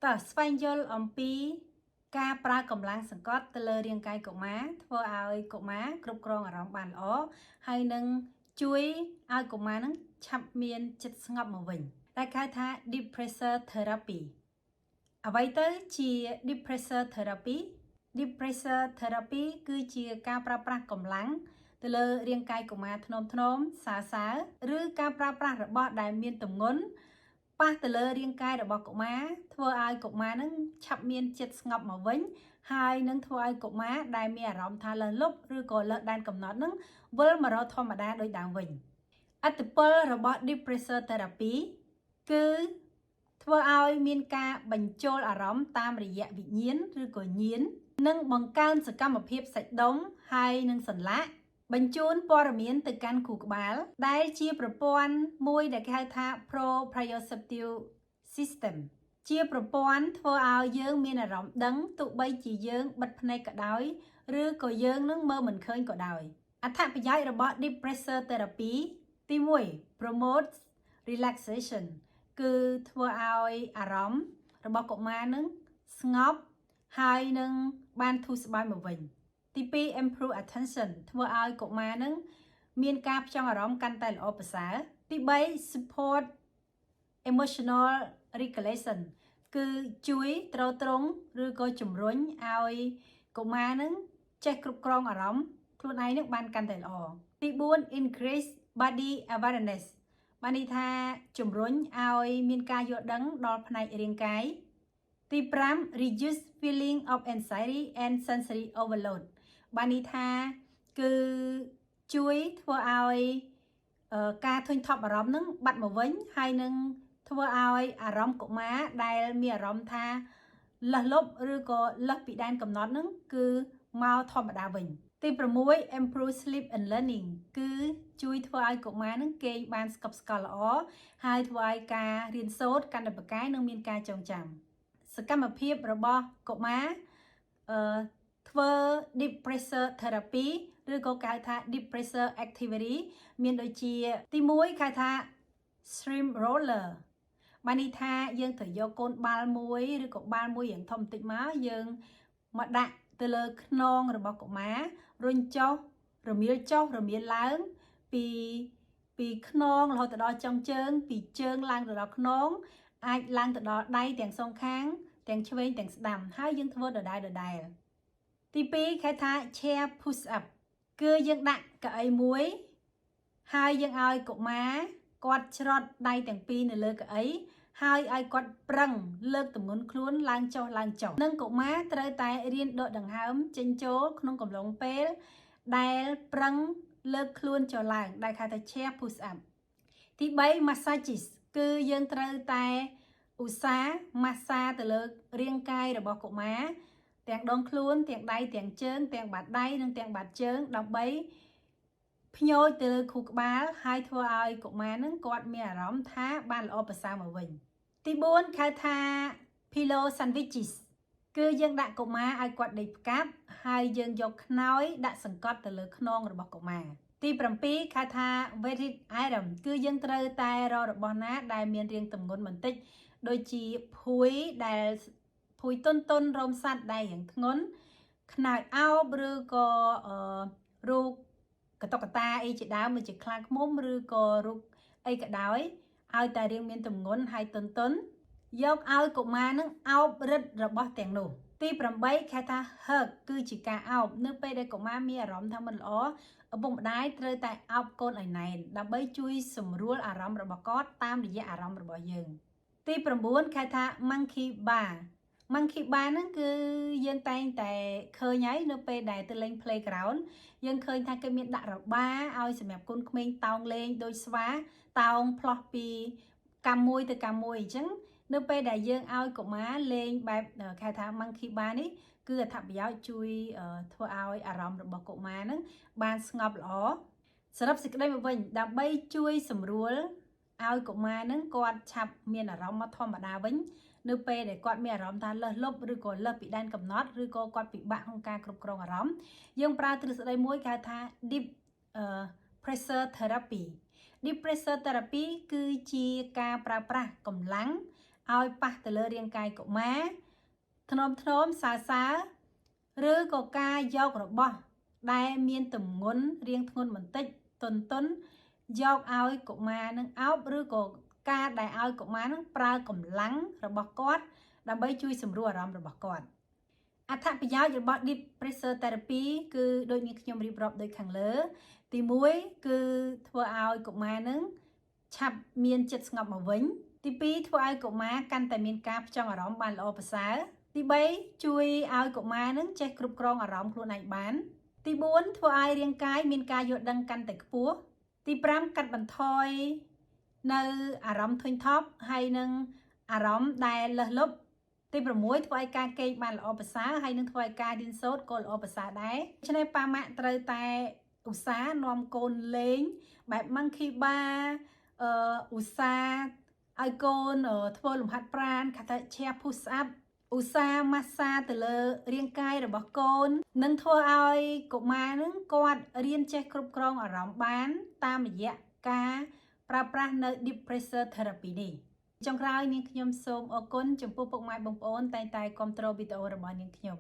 តើស្វែងយល់អំពីការប្រើកម្លាំងសង្កត់ទៅលើរាងកាយកុមារធ្វើឲ្យកុមារគ្រប់គ្រងអារម្មណ៍បានល្អហើយនឹងជួយឲ្យកុមារនឹងឆាប់មានចិត្តស្ងប់មកវិញដែលហៅថា deep pressure therapy អ្វីទៅជា deep pressure therapy deep pressure therapy គឺជាការប្រើប្រាស់កម្លាំងទៅលើរាងកាយកុមារធ្នមសើឬការប្រើប្រាស់របស់ដែលមានទម្ងន់ប៉ះទៅលើរាងកាយរបស់កុមារធ្វើឲ្យកុមារនឹងឆាប់មានចិត្តស្ងប់មកវិញហើយនឹងធ្វើឲ្យកុមារដែលមានអារម្មណ៍ថាលើសលប់ឬក៏លើសដែនកំណត់នឹងវិលមករកធម្មតាដូចដើមវិញឥទ្ធិពលរបស់ deep pressure therapy គឺធ្វើឲ្យមានការបញ្ចូលអារម្មណ៍តាមរយៈវិញ្ញាណឬក៏ញៀននិងបង្កើនសកម្មភាពសាច់ដុំហើយនឹងសន្លាក់បញ្ជូនព័ត៌មានទៅកាន់ខួរក្បាលដែលជាប្រព័ន្ធមួយដែលគេហៅថា proprioceptive system ជាប្រព័ន្ធធ្វើឲ្យយើងមានអារម្មណ៍ដឹងទោះបីជាយើងបិទភ្នែកក៏ដោយឬក៏យើងនឹងមើលមិនឃើញក៏ដោយអត្ថប្រយោជន៍របស់ deep pressure therapy ទី1 promote relaxation គឺធ្វើឲ្យអារម្មណ៍របស់កុមារនឹងស្ងប់ហើយនឹងបានធូរស្បើយមកវិញទី2 improve attention ធ្វើឲ្យកុមារនឹងមានការផ្ចង់អារម្មណ៍កាន់តែល្អប្រសើរទី3 support emotional regulation គឺជួយទ្រទ្រង់ឬក៏ជំរុញឲ្យកុមារនឹងចេះគ្រប់គ្រងអារម្មណ៍ខ្លួនឯងនឹងបានកាន់តែល្អទី4 increase body awareness បានន័យថាជំរុញឲ្យមានការយល់ដឹងដល់ផ្នែករាងកាយទី5 reduce feeling of anxiety and sensory overload បានន័យថាគឺជួយធ្វើឲ្យការធុញថប់អារម្មណ៍នឹងបាត់មកវិញហើយនឹងធ្វើឲ្យអារម្មណ៍កុមារដែលមានអារម្មណ៍ថាលះលប់ឬក៏លះពីដែនកំណត់នឹងគឺមកធម្មតាវិញទី6 improve sleep and learning គឺជួយធ្វើឲ្យកុមារនឹងគេងបានស្កប់ស្កល់ល្អហើយធ្វើឲ្យការរៀនសូត្រកាន់តែប្រកែកនិងមានការចងចាំសកម្មភាពរបស់កុមារធ្វើ deep pressure therapy ឬក៏គេហៅថា deep pressure activity មានដូចជាទី1គេហៅថា stream roller បានន័យថាយើងត្រូវយកកូនបាល់មួយឬក៏បាល់មួយយ៉ាងធំបន្តិចមកយើងមកដាក់ទៅលើខ្នងរបស់កុមាររុញចុះរមៀលចុះរមៀលឡើងពីខ្នងរហូតដល់ចុងជើងពីជើងឡើងទៅដល់ខ្នងអាចឡើងទៅដល់ដៃទាំងសងខាងទាំងឆ្វេងទាំងស្ដាំហើយយើងធ្វើដដែលទី2គេថា chair push up គឺយើងដាក់កៅអីមួយហើយយើងឲ្យកុមារគាត់ច្រត់ដៃទាំងពីរនៅលើកៅអីហើយឲ្យគាត់ប្រឹងលើកទម្ងន់ខ្លួនឡើងចុះនិងកុមារត្រូវតែរៀនដកដង្ហើមចេញចូលក្នុងកំឡុងពេលដែលប្រឹងលើកខ្លួនចុះឡើងដែលហៅថា chair push up ទី3 massages គឺយើងត្រូវតែឧស្សាហ៍ម៉ាស្សាទៅលើរាងកាយរបស់កុមារទាំងដងខ្លួនទាំងដៃទាំងជើងទាំងបាតដៃនិងទាំងបាតជើងដើម្បីភ្ញូចទៅលើខួរក្បាលហើយធ្វើឲ្យកុមារនឹងគាត់មានអារម្មណ៍ថាបានល្អប្រសើរមកវិញទី4គេថា pillow sandwiches គឺយើងដាក់កុមារឲ្យគាត់ដេកផ្កាប់ហើយយើងយកខ្នើយដាក់សង្កត់ទៅលើខ្នងរបស់កុមារទី7គេថា weighted item គឺយើងត្រូវតែរករបស់ណាដែលមានរាងទម្ងន់បន្តិចដូចជាភួយដែលភួយតុនរោមសត្វដែលរាងធ្ងន់ខ្នើយអោបឬក៏រូបកតុកតាអីជាដើមដូចជាខ្លាឃ្មុំឬក៏រូបអីក៏ដោយឲ្យតែរាងមានទម្ងន់ហើយតុនយកឲ្យកុមារនឹងអោបរឹតរបស់ទាំងនោះទី8គេថា hug គឺជាការអោបនៅពេលដែលកុមារមានអារម្មណ៍ថាមិនល្អឪពុកម្ដាយត្រូវតែអោបកូនឲ្យណែនដើម្បីជួយសម្រួលអារម្មណ៍របស់គាត់តាមរយៈអារម្មណ៍របស់យើងទី9គេថា monkey bar ហ្នឹងគឺយើងតែងតែឃើញហើយនៅពេលដែលទៅលេង playground យើងឃើញថាគេមានដាក់របាឲ្យសម្រាប់កូនក្មេងតោងលេងដូចស្វាតោងផ្លោះពីកាំមួយទៅកាំមួយអញ្ចឹងនៅពេលដែលយើងឲ្យកុមារលេងបែបគេថា monkey bar នេះគឺអត្ថប្រយោជន៍ជួយធ្វើឲ្យអារម្មណ៍របស់កុមារហ្នឹងបានស្ងប់ល្អសរុបសេចក្តីមកវិញដើម្បីជួយសម្រួលឲ្យកុមារហ្នឹងគាត់ឆាប់មានអារម្មណ៍មកធម្មតាវិញនៅពេលដែលគាត់មានអារម្មណ៍ថាលើសលប់ឬក៏លើសពីដែនកំណត់ឬក៏គាត់ពិបាកក្នុងការគ្រប់គ្រងអារម្មណ៍យើងប្រើទ្រឹស្ដីមួយគេហៅថា deep pressure therapy deep pressure therapy គឺជាការប្រើប្រាស់កម្លាំង ឲ្យប៉ះទៅលើរាងកាយកុមារធ្នមសើសើរឬក៏ការយករបស់ដែលមានទម្ងន់រាងធ្ងន់បន្តិចទន់យកឲ្យកុមារនឹងអោបឬក៏ការដែលឲ្យកុមារនឹងប្រើកម្លាំងរបស់គាត់ដើម្បីជួយសម្រួលអារម្មណ៍របស់គាត់អត្ថប្រយោជន៍របស់ Deep Pressure Therapy គឺដូចនេះខ្ញុំរៀបរាប់ដូចខាងលើទី1គឺធ្វើឲ្យកុមារនឹងឆាប់មានចិត្តស្ងប់មកវិញទី2ធ្វើឲ្យកុមារកាន់តែមានការផ្ចង់អារម្មណ៍បានល្អប្រសើរទី3ជួយឲ្យកុមារនឹងចេះគ្រប់គ្រងអារម្មណ៍ខ្លួនឯងបានទី4ធ្វើឲ្យរាងកាយមានការយល់ដឹងកាន់តែខ្ពស់ទី5កាត់បន្ថយនៅអារម្មណ៍ធុញថប់ហើយនឹងអារម្មណ៍ដែលលើសលប់ទី6ធ្វើឲ្យការគេងបានល្អប្រសើរហើយនឹងធ្វើឲ្យការរៀនសូត្រក៏ល្អប្រសើរដែរដូច្នេះប៉ាម៉ាក់ត្រូវតែឧស្សាហ៍នាំកូនលេងបែប monkey bar ឧស្សាហ៍ឲ្យកូនធ្វើលំហាត់ប្រាណថា chair push up ឧស្សាហ៍ម៉ាស្សាទៅលើរាងកាយរបស់កូននឹងធ្វើឲ្យកុមារនឹងគាត់រៀនចេះគ្រប់គ្រងអារម្មណ៍បានតាមរយៈការប្រើប្រាស់នៅ Deep Pressure Therapy នេះចុងក្រោយនាងខ្ញុំសូមអរគុណចំពោះពុកម៉ែបងប្អូនតែងតែគាំទ្រវីដេអូរបស់នាងខ្ញុំ